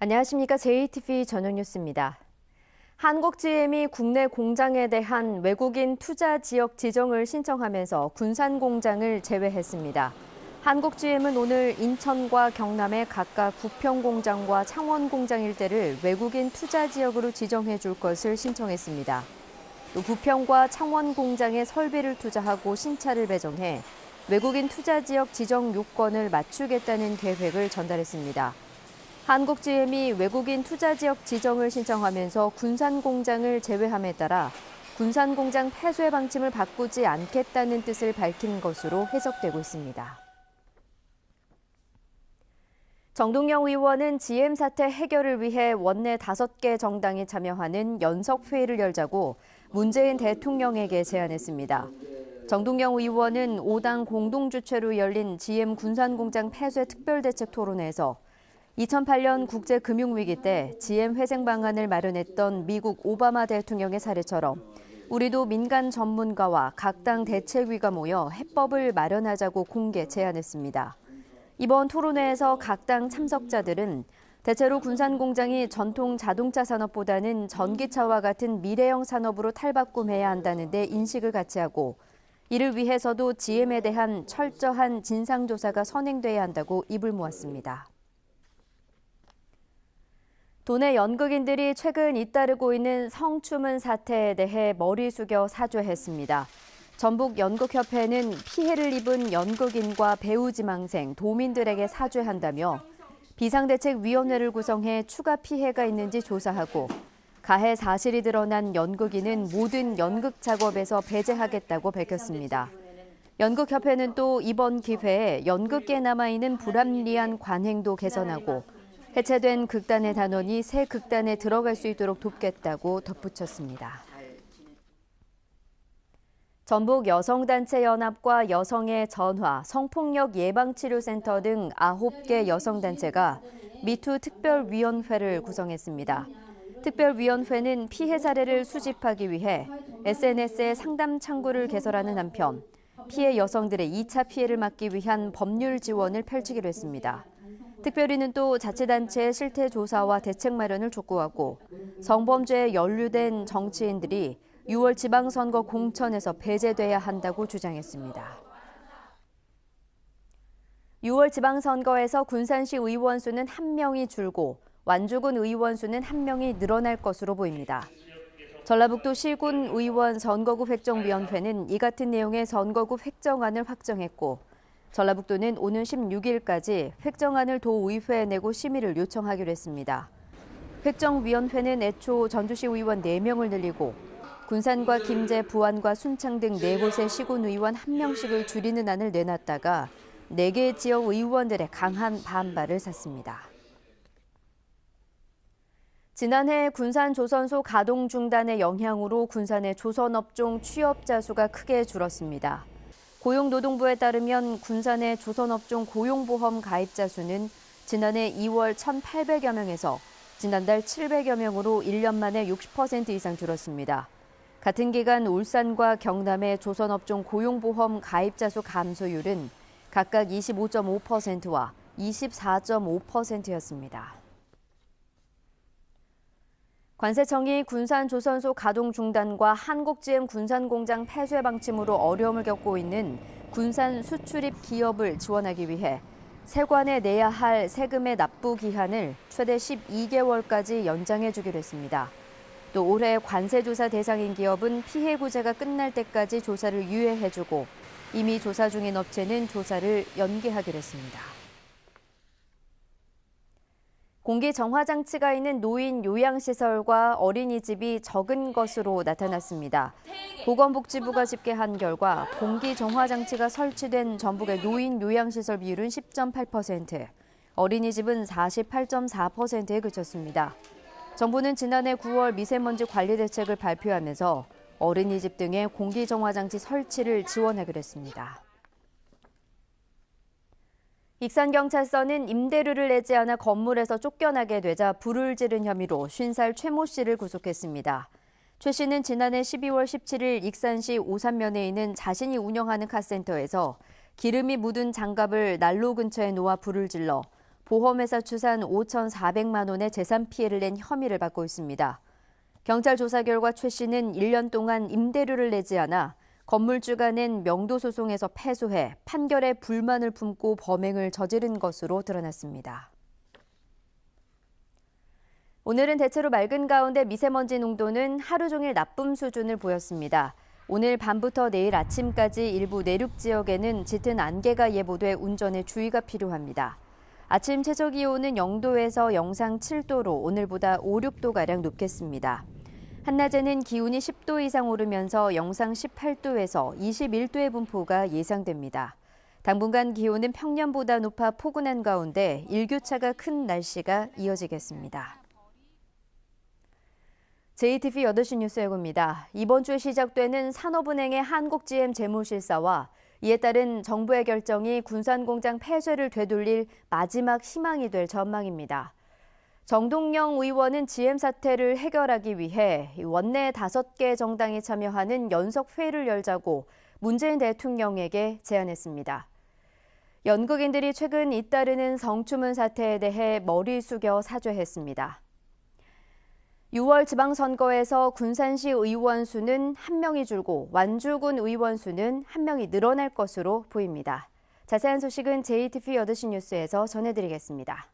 안녕하십니까. JTV 저녁 뉴스입니다. 한국GM이 국내 공장에 대한 외국인 투자 지역 지정을 신청하면서 군산 공장을 제외했습니다. 한국GM은 오늘 인천과 경남의 각각 부평 공장과 창원 공장 일대를 외국인 투자 지역으로 지정해 줄 것을 신청했습니다. 또 부평과 창원 공장에 설비를 투자하고 신차를 배정해 외국인 투자 지역 지정 요건을 맞추겠다는 계획을 전달했습니다. 한국GM이 외국인 투자 지역 지정을 신청하면서 군산 공장을 제외함에 따라 군산 공장 폐쇄 방침을 바꾸지 않겠다는 뜻을 밝힌 것으로 해석되고 있습니다. 정동영 의원은 GM 사태 해결을 위해 원내 5개 정당이 참여하는 연석회의를 열자고 문재인 대통령에게 제안했습니다. 정동영 의원은 5당 공동주최로 열린 GM 군산 공장 폐쇄 특별대책 토론회에서 2008년 국제금융위기 때 GM 회생 방안을 마련했던 미국 오바마 대통령의 사례처럼 우리도 민간 전문가와 각 당 대책위가 모여 해법을 마련하자고 공개 제안했습니다. 이번 토론회에서 각 당 참석자들은 대체로 군산 공장이 전통 자동차 산업보다는 전기차와 같은 미래형 산업으로 탈바꿈해야 한다는 데 인식을 같이 하고 이를 위해서도 GM에 대한 철저한 진상조사가 선행돼야 한다고 입을 모았습니다. 도내 연극인들이 최근 잇따르고 있는 성추문 사태에 대해 머리 숙여 사죄했습니다. 전북연극협회는 피해를 입은 연극인과 배우 지망생, 도민들에게 사죄한다며 비상대책위원회를 구성해 추가 피해가 있는지 조사하고 가해 사실이 드러난 연극인은 모든 연극 작업에서 배제하겠다고 밝혔습니다. 연극협회는 또 이번 기회에 연극계에 남아있는 불합리한 관행도 개선하고 해체된 극단의 단원이 새 극단에 들어갈 수 있도록 돕겠다고 덧붙였습니다. 전북 여성단체연합과 여성의 전화, 성폭력 예방치료센터 등 9개 여성단체가 미투 특별위원회를 구성했습니다. 특별위원회는 피해 사례를 수집하기 위해 SNS에 상담 창구를 개설하는 한편 피해 여성들의 2차 피해를 막기 위한 법률 지원을 펼치기로 했습니다. 특별위는 또 자치단체의 실태 조사와 대책 마련을 촉구하고 성범죄에 연루된 정치인들이 6월 지방선거 공천에서 배제돼야 한다고 주장했습니다. 6월 지방선거에서 군산시 의원 수는 1명이 줄고 완주군 의원 수는 1명이 늘어날 것으로 보입니다. 전라북도 시군 의원 선거구 획정위원회는 이 같은 내용의 선거구 획정안을 확정했고 전라북도는 오는 16일까지 획정안을 도의회에 내고 심의를 요청하기로 했습니다. 획정위원회는 애초 전주시 의원 4명을 늘리고 군산과 김제, 부안과 순창 등 4곳의 시군 의원 1명씩을 줄이는 안을 내놨다가 4개 지역 의원들의 강한 반발을 샀습니다. 지난해 군산 조선소 가동 중단의 영향으로 군산의 조선업종 취업자 수가 크게 줄었습니다. 고용노동부에 따르면 군산의 조선업종 고용보험 가입자 수는 지난해 2월 1,800여 명에서 지난달 700여 명으로 1년 만에 60% 이상 줄었습니다. 같은 기간 울산과 경남의 조선업종 고용보험 가입자 수 감소율은 각각 25.5%와 24.5%였습니다. 관세청이 군산 조선소 가동 중단과 한국GM 군산 공장 폐쇄 방침으로 어려움을 겪고 있는 군산 수출입 기업을 지원하기 위해 세관에 내야 할 세금의 납부 기한을 최대 12개월까지 연장해 주기로 했습니다. 또 올해 관세조사 대상인 기업은 피해 구제가 끝날 때까지 조사를 유예해주고 이미 조사 중인 업체는 조사를 연기하기로 했습니다. 공기 정화 장치가 있는 노인 요양시설과 어린이집이 적은 것으로 나타났습니다. 보건복지부가 집계한 결과 공기 정화 장치가 설치된 전북의 노인 요양시설 비율은 10.8%, 어린이집은 48.4%에 그쳤습니다. 정부는 지난해 9월 미세먼지 관리 대책을 발표하면서 어린이집 등의 공기 정화 장치 설치를 지원하기로 했습니다. 익산경찰서는 임대료를 내지 않아 건물에서 쫓겨나게 되자 불을 지른 혐의로 50살 최모 씨를 구속했습니다. 최 씨는 지난해 12월 17일 익산시 오산면에 있는 자신이 운영하는 카센터에서 기름이 묻은 장갑을 난로 근처에 놓아 불을 질러 보험회사 추산 5,400만 원의 재산 피해를 낸 혐의를 받고 있습니다. 경찰 조사 결과 최 씨는 1년 동안 임대료를 내지 않아 건물주가 낸 명도 소송에서 패소해 판결에 불만을 품고 범행을 저지른 것으로 드러났습니다. 오늘은 대체로 맑은 가운데 미세먼지 농도는 하루 종일 나쁨 수준을 보였습니다. 오늘 밤부터 내일 아침까지 일부 내륙 지역에는 짙은 안개가 예보돼 운전에 주의가 필요합니다. 아침 최저 기온은 0도에서 영상 7도로 오늘보다 5, 6도가량 높겠습니다. 한낮에는 기온이 10도 이상 오르면서 영상 18도에서 21도의 분포가 예상됩니다. 당분간 기온은 평년보다 높아 포근한 가운데 일교차가 큰 날씨가 이어지겠습니다. JTBC 8시 뉴스 예고입니다. 이번 주에 시작되는 산업은행의 한국GM 재무실사와 이에 따른 정부의 결정이 군산공장 폐쇄를 되돌릴 마지막 희망이 될 전망입니다. 정동영 의원은 GM 사태를 해결하기 위해 원내 5개 정당이 참여하는 연석회의를 열자고 문재인 대통령에게 제안했습니다. 연극인들이 최근 잇따르는 성추문 사태에 대해 머리 숙여 사죄했습니다. 6월 지방선거에서 군산시 의원 수는 1명이 줄고 완주군 의원 수는 1명이 늘어날 것으로 보입니다. 자세한 소식은 JTBC 8시 뉴스에서 전해드리겠습니다.